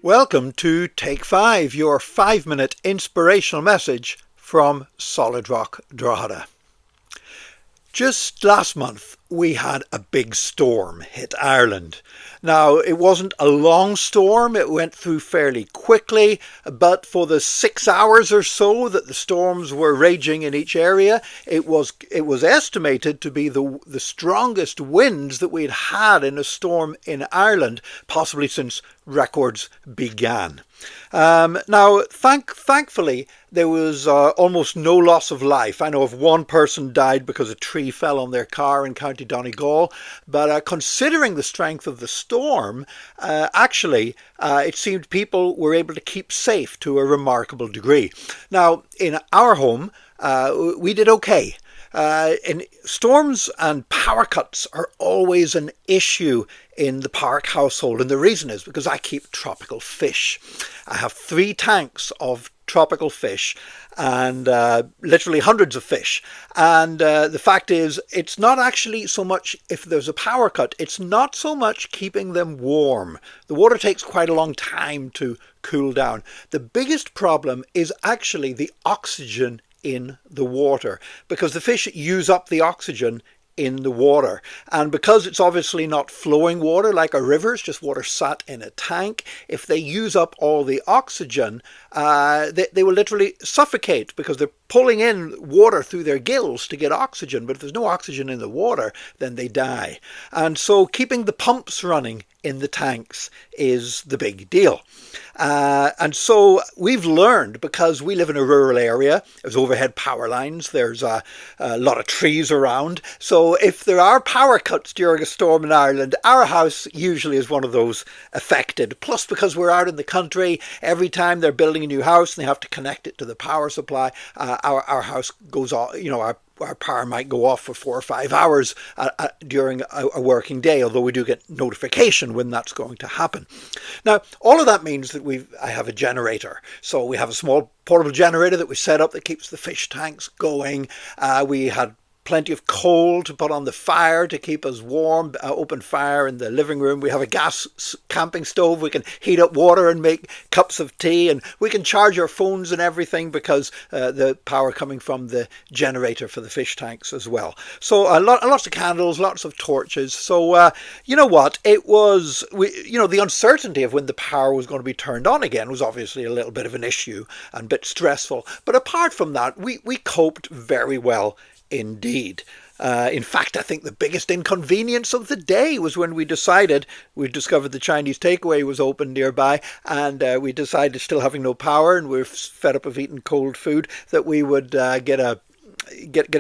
Welcome to Take 5, your 5-minute inspirational message from Solid Rock Drogheda. Just last month, we had a big storm hit Ireland. Now, it wasn't a long storm, it went through fairly quickly, but for the 6 hours or so that the storms were raging in each area, it was estimated to be the strongest winds that we'd had in a storm in Ireland, possibly since records began. Now, thankfully, there was almost no loss of life. I know of one person died because a tree fell on their car in County Donegal, but considering the strength of the storm, it seemed people were able to keep safe to a remarkable degree. Now, in our home, we did okay. In storms and power cuts are always an issue in the Park household, and the reason is because I keep tropical fish. I have 3 tanks of tropical fish and literally hundreds of fish, and the fact is it's not actually so much if there's a power cut, it's not so much keeping them warm. The water takes quite a long time to cool down. The biggest problem is actually the oxygen in the water, because the fish use up the oxygen in the water, and because it's obviously not flowing water like a river, it's just water sat in a tank. If they use up all the oxygen, they will literally suffocate, because they're pulling in water through their gills to get oxygen, but if there's no oxygen in the water, then they die. And so keeping the pumps running in the tanks is the big deal. And so we've learned, because we live in a rural area, there's overhead power lines, there's a lot of trees around. So if there are power cuts during a storm in Ireland, our house usually is one of those affected. Plus, because we're out in the country, every time they're building a new house and they have to connect it to the power supply, our house goes off, our power might go off for 4 or 5 hours during a working day, although we do get notification when that's going to happen. Now, all of that means that I have a generator. So we have a small portable generator that we set up that keeps the fish tanks going. We had plenty of coal to put on the fire to keep us warm, open fire in the living room. We have a gas camping stove. We can heat up water and make cups of tea, and we can charge our phones and everything because the power coming from the generator for the fish tanks as well. So lots of candles, lots of torches. So you know what? It was, the uncertainty of when the power was going to be turned on again was obviously a little bit of an issue and a bit stressful. But apart from that, we coped very well indeed. In fact, I think the biggest inconvenience of the day was when we discovered the Chinese takeaway was open nearby, and we decided, still having no power and we're fed up of eating cold food, that we would get a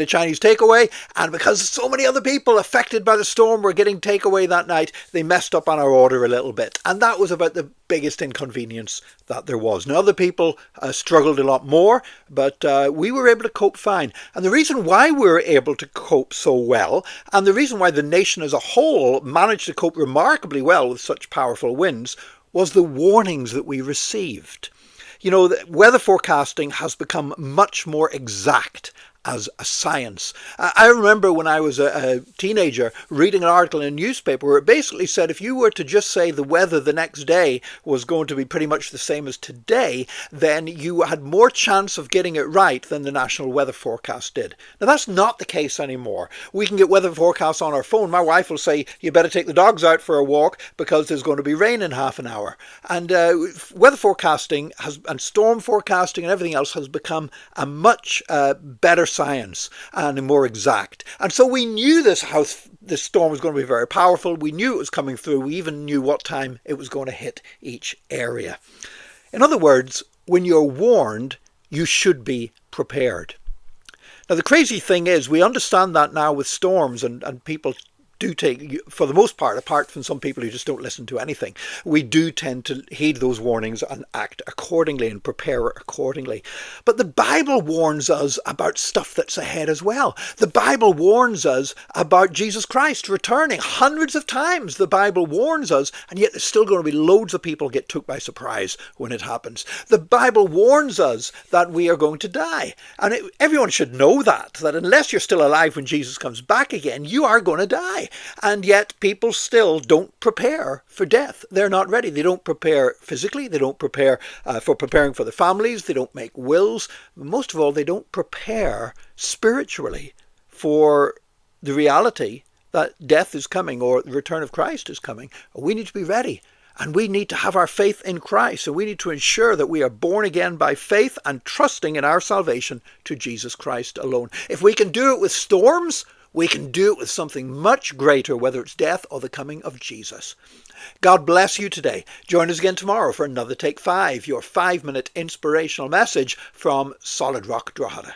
Chinese takeaway. And because so many other people affected by the storm were getting takeaway that night, they messed up on our order a little bit, and that was about the biggest inconvenience that there was. Now, other people struggled a lot more, but we were able to cope fine. And the reason why we were able to cope so well, and the reason why the nation as a whole managed to cope remarkably well with such powerful winds, was the warnings that we received. The weather forecasting has become much more exact as a science. I remember when I was a teenager reading an article in a newspaper where it basically said if you were to just say the weather the next day was going to be pretty much the same as today, then you had more chance of getting it right than the National Weather Forecast did. Now, that's not the case anymore. We can get weather forecasts on our phone. My wife will say, you better take the dogs out for a walk because there's going to be rain in half an hour. And weather forecasting and storm forecasting and everything else has become a much better science and more exact. And so we knew this storm was going to be very powerful. We knew it was coming through. We even knew what time it was going to hit each area. In other words, when you're warned, you should be prepared. Now, the crazy thing is, we understand that now with storms, and people do take, for the most part, apart from some people who just don't listen to anything, we do tend to heed those warnings and act accordingly and prepare accordingly. But the Bible warns us about stuff that's ahead as well. The Bible warns us about Jesus Christ returning. Hundreds of times the Bible warns us, and yet there's still going to be loads of people get took by surprise when it happens. The Bible warns us that we are going to die. And everyone should know that unless you're still alive when Jesus comes back again, you are going to die. And yet people still don't prepare for death. They're not ready. They don't prepare physically. They don't prepare for preparing for their families. They don't make wills. Most of all, they don't prepare spiritually for the reality that death is coming or the return of Christ is coming. We need to be ready. And we need to have our faith in Christ. And we need to ensure that we are born again by faith and trusting in our salvation to Jesus Christ alone. If we can do it with storms, we can do it with something much greater, whether it's death or the coming of Jesus. God bless you today. Join us again tomorrow for another Take 5, your 5-minute inspirational message from Solid Rock Drogheda.